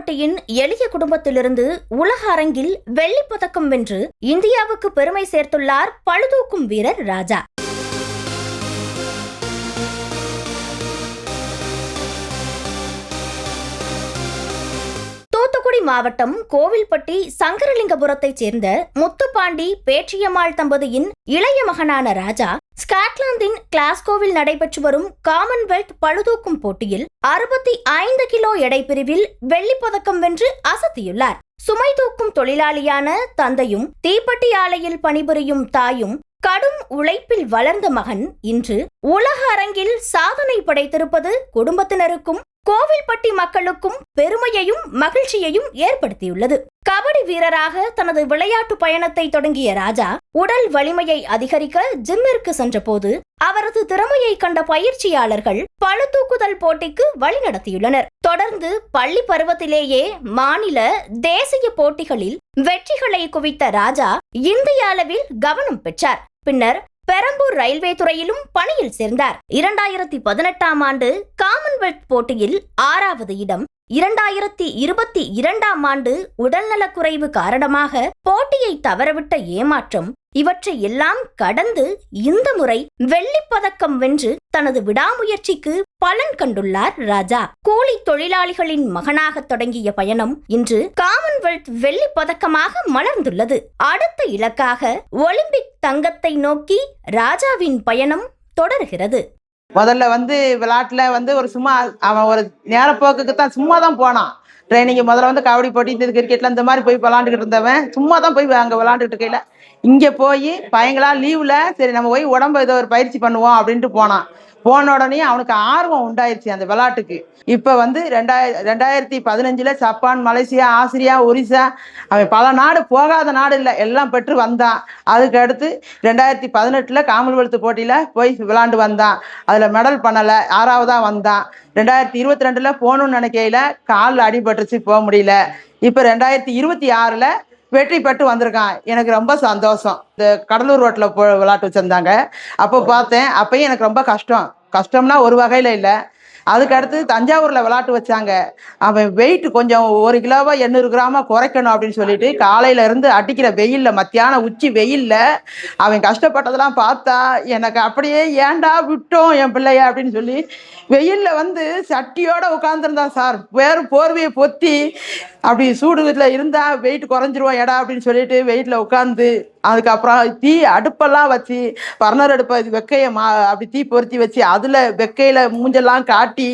கோவில்பட்டியின் எளிய குடும்பத்திலிருந்து உலக அரங்கில் வெள்ளிப் பதக்கம் வென்று இந்தியாவுக்கு பெருமை சேர்த்துள்ளார் பளுதூக்கும் வீரர் ராஜா. தூத்துக்குடி மாவட்டம் கோவில்பட்டி சங்கரலிங்கபுரத்தைச் சேர்ந்த முத்துப்பாண்டி பேச்சியம்மாள் தம்பதியின் இளைய மகனான ராஜா ஸ்காட்லாந்தின் கிளாஸ்கோவில் நடைபெற்று வரும் காமன்வெல்த் பளுதூக்கும் போட்டியில் 65 கிலோ எடை பிரிவில் வெள்ளிப் பதக்கம் வென்று அசத்தியுள்ளார். சுமை தூக்கும் தொழிலாளியான தந்தையும் தீப்பெட்டி ஆலையில் பணிபுரியும் தாயும் கடும் உழைப்பில் வளர்ந்த மகன் இன்று உலக அரங்கில் சாதனை படைத்திருப்பது குடும்பத்தினருக்கும் கோவில்பட்டி மக்களுக்கும் பெருமையையும் மகிழ்ச்சியையும் ஏற்படுத்தியுள்ளது. கபடி வீரராக தனது விளையாட்டு பயணத்தை தொடங்கிய ராஜா உடல் வலிமையை அதிகரிக்க ஜிம்மிற்கு சென்றபோது அவரது திறமையை கண்ட பயிற்சியாளர்கள் பளுதூக்குதல் போட்டிக்கு வழிநடத்தியுள்ளனர். தொடர்ந்து பள்ளி பருவத்திலேயே மாநில, தேசிய போட்டிகளில் வெற்றிகளை குவித்த ராஜா இந்திய அளவில் கவனம் பெற்றார். பின்னர் பெரம்பூர் ரயில்வே துறையிலும் பணியில் சேர்ந்தார். 2018ஆம் ஆண்டு காமன்வெல்த் போட்டியில் 6வது இடம், 2022ஆம் ஆண்டு உடல்நலக்குறைவு காரணமாக போட்டியை தவறவிட்ட ஏமாற்றம், இவற்றை எல்லாம் கடந்து இந்த முறை வெள்ளிப் பதக்கம் வென்று தனது விடாமுயற்சிக்கு பலன் கண்டுள்ளார் ராஜா. கூலி தொழிலாளிகளின் மகனாக தொடங்கிய பயணம் இன்று காமன்வெல்த் வெள்ளிப் பதக்கமாக மலர்ந்துள்ளது. அடுத்த இலக்காக ஒலிம்பிக் தங்கத்தை நோக்கி ராஜாவின் பயணம் தொடர்கிறது. முதல்ல விளையாட்டுல ஒரு சும்மா அவன் ஒரு நேரப்போக்குக்கு தான் சும்மா தான் போனான். ட்ரைனிங் முதல்ல கபடி போட்டி, இந்த கிரிக்கெட்ல இந்த மாதிரி போய் விளாண்டுக்கிட்டு இருந்தவன் சும்மா தான் போய் அங்கே விளாண்டுக்கிட்டு இருக்கையில இங்கே போய் பையங்களா லீவில் சரி நம்ம போய் உடம்பு ஏதோ ஒரு பயிற்சி பண்ணுவோம் அப்படின்ட்டு போனான். போன உடனே அவனுக்கு ஆர்வம் உண்டாயிருச்சு அந்த விளையாட்டுக்கு. இப்போ 2015 ஜப்பான், மலேசியா, ஆஸ்திரியா, ஒரிசா, அவன் பல நாடு போகாத நாடு இல்லை, எல்லாம் பெற்று வந்தான். அதுக்கு அடுத்து 2018 காமன்வெல்த் போட்டியில் போய் விளாண்டு வந்தான். அதில் மெடல் பண்ணலை, 6வதாக வந்தான். 2022 போகணும்னு நினைக்கையில் காலில் அடிபட்டுருச்சு, போக முடியல. இப்போ 2026 வெற்றி பெற்று வந்திருக்கான். எனக்கு ரொம்ப சந்தோஷம். இந்த கடலூர் ரோட்டில் விளையாட்டு வச்சுருந்தாங்க. அப்போ பார்த்தேன். அப்பயும் எனக்கு ரொம்ப கஷ்டம்னா ஒரு வகையில் இல்லை. அதுக்கடுத்து தஞ்சாவூரில் விளையாட்டு வச்சாங்க. அவன் வெயிட் கொஞ்சம் 1 கிலோவா 800 கிராமா குறைக்கணும் அப்படின்னு சொல்லிட்டு காலையிலேருந்து அடிக்கிற வெயிலில், மத்தியான உச்சி வெயிலில் அவன் கஷ்டப்பட்டதெல்லாம் பார்த்தா எனக்கு அப்படியே ஏண்டா விட்டோம் என் பிள்ளைய அப்படின்னு சொல்லி வெயிலில் சட்டியோடு உட்காந்துருந்தான் சார். வேறு போர்வையை பொத்தி அப்படி சூடு வீட்டில் இருந்தால் வெயிட் குறைஞ்சிருவோம் எடா அப்படின்னு சொல்லிட்டு வெயிட்டில் உட்காந்து, அதுக்கப்புறம் அடுப்பெல்லாம் வச்சு பர்னர் அடுப்பை வெக்கையை அப்படி தீ பொருத்தி வச்சு அதில் வெக்கையில் மூஞ்செல்லாம் காட்டி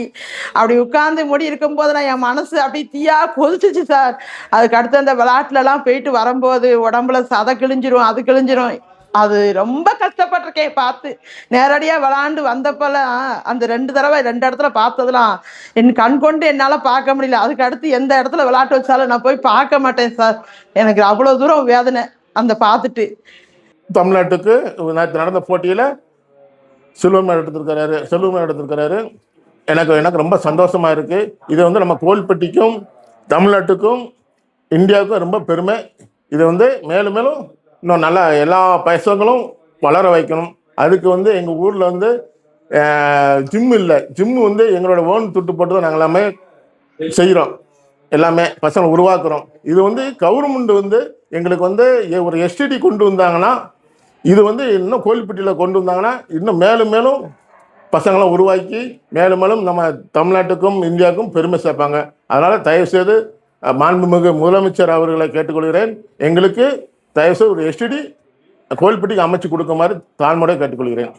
அப்படி உட்காந்து முடி இருக்கும்போதெல்லாம் என் மனசு அப்படி தீயா கொதிச்சிச்சு சார். அதுக்கு அடுத்து அந்த விளையாட்டுலலாம் போயிட்டு வரும்போது உடம்புல சதை கிழிஞ்சிரும், அது கிழிஞ்சிரும். அது ரொம்ப கஷ்டப்பட்டிருக்கேன் பார்த்து. நேரடியாக விளாண்டு வந்தப்பெல்லாம் அந்த 2 தடவை 2 இடத்துல பார்த்ததெல்லாம் என் கண் கொண்டு என்னால் பார்க்க முடியல. அதுக்கு அடுத்து எந்த இடத்துல விளையாட்டு வச்சாலும் நான் போய் பார்க்க மாட்டேன் சார். எனக்கு அவ்வளோ தூரம் வேதனை அந்த பார்த்துட்டு. தமிழ்நாட்டுக்கு நடந்த போட்டியில் செல்வம் எடுத்திருக்கிறாரு. எனக்கு ரொம்ப சந்தோஷமாக இருக்குது. இது நம்ம கோவில்பட்டிக்கும் தமிழ்நாட்டுக்கும் இந்தியாவுக்கும் ரொம்ப பெருமை. இது மேலும் மேலும் இன்னும் நல்லா எல்லா பசங்களும் வளர வைக்கணும். அதுக்கு எங்கள் ஊரில் ஜிம் இல்லை. ஜிம்மு எங்களோட ஓன் துட்டு போட்டு தான் நாங்கள் எல்லாமே செய்கிறோம். எல்லாமே பசங்களை உருவாக்குறோம். இது கவர்மெண்ட் எங்களுக்கு ஒரு எஸ்டிடி கொண்டு வந்தாங்கன்னா, இது இன்னும் கோவில்பட்டியில் கொண்டு வந்தாங்கன்னா இன்னும் மேலும் மேலும் பசங்களை உருவாக்கி மேலும் மேலும் நம்ம தமிழ்நாட்டுக்கும் இந்தியாவுக்கும் பெருமை சேர்ப்பாங்க. அதனால் தயவுசெய்து மாண்புமிகு முதலமைச்சர் அவர்களை கேட்டுக்கொள்கிறேன். எங்களுக்கு தயவுசெய்து ஒரு எஸ்டிடி கோவில்பட்டிக்கு அமைச்சு கொடுக்குமாறு தாழ்மையோடு கேட்டுக்கொள்கிறேன்.